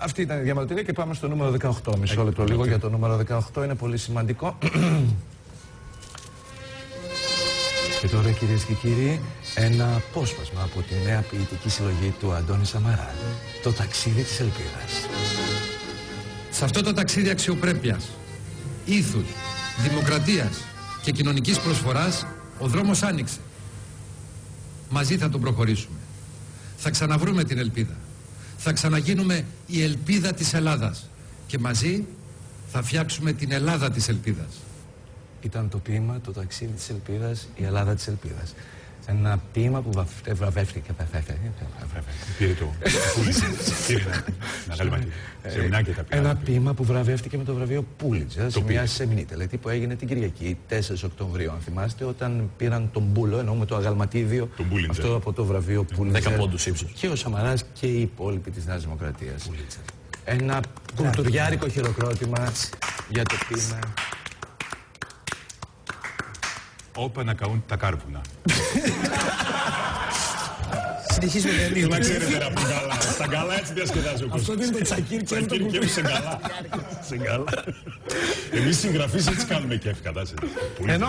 Αυτή ήταν η διαμαρτυρία και πάμε στο νούμερο 18. Μισό λεπτό λίγο για το νούμερο 18, είναι πολύ σημαντικό. Και τώρα, κυρίες και κύριοι, ένα απόσπασμα από τη νέα ποιητική συλλογή του Αντώνη Σαμαρά, το ταξίδι της ελπίδας. Σε αυτό το ταξίδι αξιοπρέπειας, ήθους, δημοκρατίας και κοινωνικής προσφοράς, ο δρόμος άνοιξε. Μαζί θα τον προχωρήσουμε. Θα ξαναβρούμε την ελπίδα. Θα ξαναγίνουμε η ελπίδα της Ελλάδας. Και μαζί θα φτιάξουμε την Ελλάδα της ελπίδας. Ήταν το ποίημα, το ταξίδι της ελπίδας, η Ελλάδα της ελπίδας. Ένα ποίημα που βραβεύτηκε. Πήρε το Ένα ποίημα που βραβεύτηκε με το βραβείο Πούλιτζερ σε μια σεμινή τελετή που έγινε την Κυριακή 4 Οκτωβρίου. Αν θυμάστε, όταν πήραν τον Μπούλο, εννοούμε το αγαλματίδιο, αυτό από το βραβείο Πούλιτζερ. 10 πόντους ύψος. Και ο Σαμαράς και οι υπόλοιποι της Νέας Δημοκρατίας. Ένα κουλτουριάρικο χειροκρότημα για το ποίημα. Όπα να καούν τα κάρβουνα. Συνεχίζουμε με εμείς. Να ξέρετε από καλά. Στα καλά έτσι διασκεδάζει ο κόσμος. Αυτό είναι το τσακίρ και αυτό και σε καλά. Σε καλά. Εμείς συγγραφείς έτσι κάνουμε κέφι, κατάσταση. Ενώ